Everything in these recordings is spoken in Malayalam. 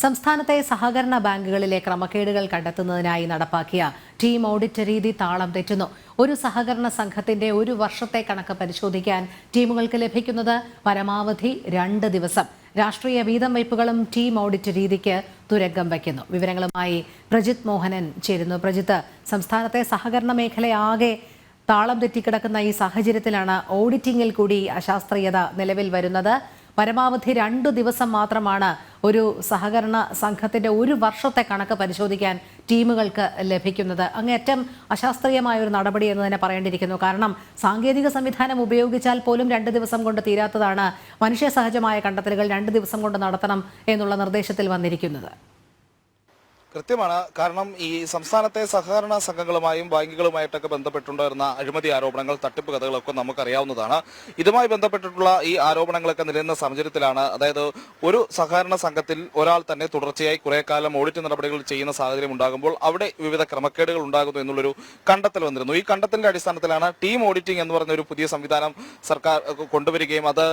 സംസ്ഥാനത്തെ സഹകരണ ബാങ്കുകളിലെ ക്രമക്കേടുകൾ കണ്ടെത്തുന്നതിനായി നടപ്പാക്കിയ ടീം ഓഡിറ്റ് രീതി താളം തെറ്റുന്നു. ഒരു സഹകരണ സംഘത്തിന്റെ ഒരു വർഷത്തെ കണക്ക് പരിശോധിക്കാൻ ടീമുകൾക്ക് ലഭിക്കുന്നത് പരമാവധി 2 ദിവസം. രാഷ്ട്രീയ വീതം വയ്പ്പുകളും ടീം ഓഡിറ്റ് രീതിക്ക് തുരങ്കം വയ്ക്കുന്നു. വിവരങ്ങളുമായി പ്രജിത് മോഹനൻ ചേരുന്നു. പ്രജിത്ത്, സംസ്ഥാനത്തെ സഹകരണ മേഖലയാകെ താളം തെറ്റിക്കിടക്കുന്ന ഈ സാഹചര്യത്തിലാണ് ഓഡിറ്റിംഗിൽ കൂടി അശാസ്ത്രീയത നിലവിൽ വരുന്നത്. പരമാവധി 2 ദിവസം മാത്രമാണ് ഒരു സഹകരണ സംഘത്തിന്റെ ഒരു വർഷത്തെ കണക്ക് പരിശോധിക്കാൻ ടീമുകൾക്ക് ലഭിക്കുന്നത്. അങ്ങേയറ്റം അശാസ്ത്രീയമായ ഒരു നടപടി എന്ന് തന്നെ പറയേണ്ടിയിരിക്കുന്നു. കാരണം സാങ്കേതിക സംവിധാനം ഉപയോഗിച്ചാൽ പോലും 2 ദിവസം കൊണ്ട് തീരാത്തതാണ് മനുഷ്യ സഹജമായ കണ്ടെത്തലുകൾ 2 ദിവസം കൊണ്ട് നടത്തണം എന്നുള്ള നിർദ്ദേശത്തിൽ വന്നിരിക്കുന്നത്. കൃത്യമാണ്. കാരണം ഈ സംസ്ഥാനത്തെ സഹകരണ സംഘങ്ങളുമായും ബാങ്കുകളുമായിട്ടൊക്കെ ബന്ധപ്പെട്ടുണ്ടായിരുന്ന അഴിമതി ആരോപണങ്ങൾ, തട്ടിപ്പ് കഥകളൊക്കെ നമുക്കറിയാവുന്നതാണ്. ഇതുമായി ബന്ധപ്പെട്ടിട്ടുള്ള ഈ ആരോപണങ്ങളൊക്കെ നിലനിന്ന സാഹചര്യത്തിലാണ്, അതായത് ഒരു സഹകരണ സംഘത്തിൽ ഒരാൾ തന്നെ തുടർച്ചയായി കുറെ കാലം ഓഡിറ്റ് നടപടികൾ ചെയ്യുന്ന സാഹചര്യം ഉണ്ടാകുമ്പോൾ അവിടെ വിവിധ ക്രമക്കേടുകൾ ഉണ്ടാകുന്നു എന്നുള്ളൊരു കണ്ടെത്തൽ വന്നിരുന്നു. ഈ കണ്ടെത്തലിന്റെ അടിസ്ഥാനത്തിലാണ് ടീം ഓഡിറ്റിംഗ് എന്ന് പറയുന്ന ഒരു പുതിയ സംവിധാനം സർക്കാർ കൊണ്ടുവരികയും അത്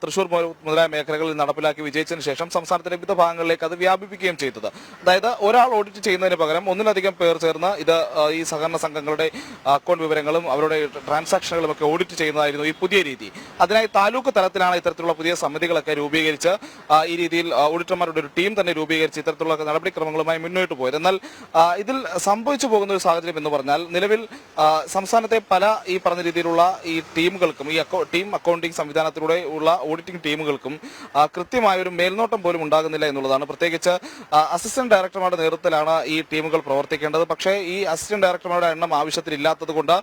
തൃശൂർ മുതലായ മേഖലകളിൽ നടപ്പിലാക്കി വിജയിച്ചതിന് ശേഷം സംസ്ഥാനത്തിന്റെ വിവിധ ഭാഗങ്ങളിലേക്ക് അത് വ്യാപിപ്പിക്കുകയും ചെയ്തത്. അതായത് ഒരാൾ ഓഡിറ്റ് ചെയ്യുന്നതിന് പകരം ഒന്നിലധികം പേർ ചേർന്ന് ഇത് ഈ സഹകരണ സംഘങ്ങളുടെ അക്കൗണ്ട് വിവരങ്ങളും അവരുടെ ട്രാൻസാക്ഷനുകളും ഒക്കെ ഓഡിറ്റ് ചെയ്യുന്നതായിരുന്നു ഈ പുതിയ രീതി. അതിനായി താലൂക്ക് തലത്തിലാണ് ഇത്തരത്തിലുള്ള പുതിയ സമിതികളൊക്കെ രൂപീകരിച്ച് ഈ രീതിയിൽ ഓഡിറ്റർമാരുടെ ഒരു ടീം തന്നെ രൂപീകരിച്ച് ഇത്തരത്തിലുള്ള നടപടിക്രമങ്ങളുമായി മുന്നോട്ട് പോയത്. എന്നാൽ ഇതിൽ സംഭവിച്ചു പോകുന്ന ഒരു സാഹചര്യം എന്ന് പറഞ്ഞാൽ, നിലവിൽ സംസ്ഥാനത്തെ പല ഈ പറഞ്ഞ രീതിയിലുള്ള ഈ ടീമുകൾക്കും ഈ ടീം അക്കൗണ്ടിംഗ് സംവിധാനത്തിലൂടെ ഉള്ള ഓഡിറ്റിംഗ് ടീമുകൾക്കും കൃത്യമായ ഒരു മേൽനോട്ടം പോലും ഉണ്ടാകുന്നില്ല എന്നുള്ളതാണ്. പ്രത്യേകിച്ച് അസിസ്റ്റന്റ് ഡയറക്ടർമാരുടെ നേതൃത്വത്തിലാണ് ഈ ടീമുകൾ പ്രവർത്തിക്കേണ്ടത്. പക്ഷേ ഈ അസിസ്റ്റന്റ് ഡയറക്ടർമാരുടെ എണ്ണം ആവശ്യത്തിലില്ലാത്തത് കൊണ്ട്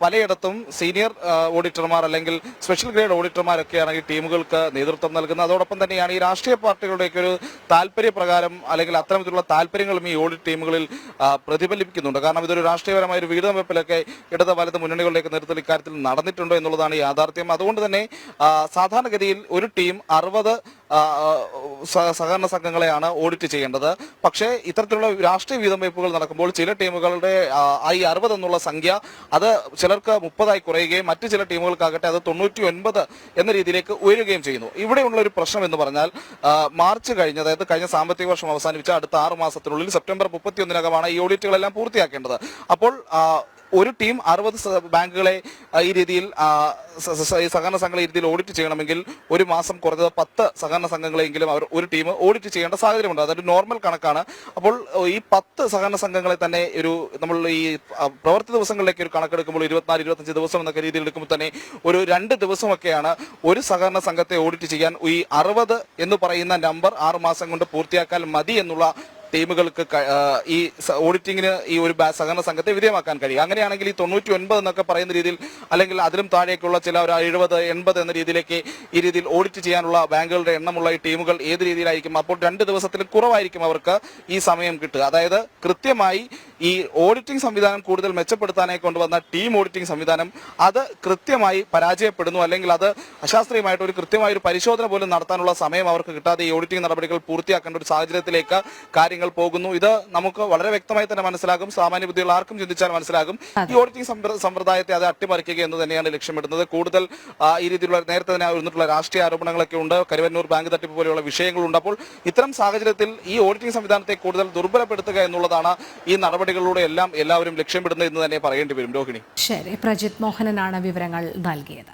പലയിടത്തും സീനിയർ ഓഡിറ്റർമാർ അല്ലെങ്കിൽ സ്പെഷ്യൽ ഗ്രേഡ് ഓഡിറ്റർമാരൊക്കെയാണ് ഈ ടീമുകൾക്ക് നേതൃത്വം നൽകുന്നത്. അതോടൊപ്പം തന്നെയാണ് ഈ രാഷ്ട്രീയ പാർട്ടികളുടെയൊക്കെ ഒരു താല്പര്യപ്രകാരം അല്ലെങ്കിൽ അത്തരത്തിലുള്ള താല്പര്യങ്ങളും ഈ ഓഡിറ്റ് ടീമുകളിൽ പ്രതിഫലിപ്പിക്കുന്നുണ്ട്. കാരണം ഇതൊരു രാഷ്ട്രീയപരമായ ഒരു വീടും വെപ്പിലൊക്കെ ഇടത് വലത് മുന്നണികളുടെയൊക്കെ നേതൃത്വത്തിൽ ഇക്കാര്യത്തിൽ നടന്നിട്ടുണ്ടോ എന്നുള്ളതാണ് യാഥാർത്ഥ്യം. അതുകൊണ്ട് തന്നെ സാധാരണഗതിയിൽ ഒരു ടീം 60 സഹകരണ സംഘങ്ങളെയാണ് ഓഡിറ്റ് ചെയ്യേണ്ടത്. പക്ഷേ ഇത്തരത്തിലുള്ള രാഷ്ട്രീയ വീതം വയ്പ്പുകൾ നടക്കുമ്പോൾ ചില ടീമുകളുടെ ഈ 60 എന്നുള്ള സംഖ്യ അത് ചിലർക്ക് 30 കുറയുകയും മറ്റു ചില ടീമുകൾക്കാകട്ടെ അത് 99 എന്ന രീതിയിലേക്ക് ഉയരുകയും ചെയ്യുന്നു. ഇവിടെയുള്ള ഒരു പ്രശ്നം എന്ന് പറഞ്ഞാൽ, മാർച്ച് കഴിഞ്ഞ, അതായത് കഴിഞ്ഞ സാമ്പത്തിക വർഷം അവസാനിപ്പിച്ച അടുത്ത 6 മാസത്തിനുള്ളിൽ സെപ്റ്റംബർ 31 ഈ ഓഡിറ്റുകളെല്ലാം പൂർത്തിയാക്കേണ്ടത്. അപ്പോൾ ഒരു ടീം 60 ബാങ്കുകളെ ഈ രീതിയിൽ സഹകരണ സംഘങ്ങളെ ഈ രീതിയിൽ ഓഡിറ്റ് ചെയ്യണമെങ്കിൽ ഒരു മാസം കുറഞ്ഞത് 10 സഹകരണ സംഘങ്ങളെങ്കിലും അവർ ഒരു ടീം ഓഡിറ്റ് ചെയ്യേണ്ട സാഹചര്യമുണ്ട്. അതൊരു നോർമൽ കണക്കാണ്. അപ്പോൾ ഈ 10 സഹകരണ സംഘങ്ങളെ തന്നെ നമ്മൾ ഈ പ്രവൃത്തി ദിവസങ്ങളിലേക്ക് ഒരു കണക്കെടുക്കുമ്പോൾ 24-25 ദിവസം എന്നൊക്കെ രീതിയിൽ എടുക്കുമ്പോൾ തന്നെ ഒരു 2 ദിവസമൊക്കെയാണ് ഒരു സഹകരണ സംഘത്തെ ഓഡിറ്റ് ചെയ്യാൻ ഈ 60 എന്ന് പറയുന്ന നമ്പർ 6 മാസം കൊണ്ട് പൂർത്തിയാക്കാൻ മതി എന്നുള്ള ടീമുകൾക്ക് ഈ ഓഡിറ്റിങ്ങിന് ഈ ഒരു സഹകരണ സംഘത്തെ വിധേയമാക്കാൻ കഴിയും. അങ്ങനെയാണെങ്കിൽ ഈ 99 എന്നൊക്കെ പറയുന്ന രീതിയിൽ അല്ലെങ്കിൽ അതിലും താഴേക്കുള്ള ചില ഒരു 70-80 എന്ന രീതിയിലേക്ക് ഈ രീതിയിൽ ഓഡിറ്റ് ചെയ്യാനുള്ള ബാങ്കുകളുടെ എണ്ണമുള്ള ഈ ടീമുകൾ ഏത് രീതിയിലായിരിക്കും? അപ്പോൾ 2 ദിവസത്തിലും കുറവായിരിക്കും അവർക്ക് ഈ സമയം കിട്ടുക. അതായത് കൃത്യമായി ഈ ഓഡിറ്റിംഗ് സംവിധാനം കൂടുതൽ മെച്ചപ്പെടുത്താനായി കൊണ്ടുവന്ന ടീം ഓഡിറ്റിംഗ് സംവിധാനം അത് കൃത്യമായി പരാജയപ്പെടുന്നു, അല്ലെങ്കിൽ അത് അശാസ്ത്രീയമായിട്ട് ഒരു കൃത്യമായ ഒരു പരിശോധന പോലും നടത്താനുള്ള സമയം അവർക്ക് കിട്ടാതെ ഈ ഓഡിറ്റിംഗ് നടപടികൾ പൂർത്തിയാക്കേണ്ട ഒരു സാഹചര്യത്തിലേക്ക് കാര്യങ്ങൾ പോകുന്നു. ഇത് നമുക്ക് വളരെ വ്യക്തമായി തന്നെ മനസ്സിലാകും. സാമാന്യ ബുദ്ധിയുള്ള ആർക്കും ചിന്തിച്ചാൽ മനസ്സിലാകും. ഈ ഓഡിറ്റിംഗ് സമ്പ്രദായത്തെ അത് അട്ടിമറിക്കുക എന്ന് തന്നെയാണ് ലക്ഷ്യമിടുന്നത്. കൂടുതൽ ഈ രീതിയിലുള്ള നേരത്തെ തന്നെ ഉയർന്നിട്ടുള്ള രാഷ്ട്രീയ ആരോപണങ്ങളൊക്കെ ഉണ്ട്, കരുവന്നൂർ ബാങ്ക് തട്ടിപ്പ് പോലെയുള്ള വിഷയങ്ങളുണ്ട്. അപ്പോൾ ഇത്തരം സാഹചര്യത്തിൽ ഈ ഓഡിറ്റിംഗ് സംവിധാനത്തെ കൂടുതൽ ദുർബലപ്പെടുത്തുക എന്നുള്ളതാണ് ഈ നടപടികളിലൂടെ എല്ലാവരും ലക്ഷ്യമിടുന്നത് എന്ന് തന്നെ പറയേണ്ടി വരും. രോഹിണി. ശരി, പ്രജിത് മോഹനനാണ് വിവരങ്ങൾ നൽകിയത്.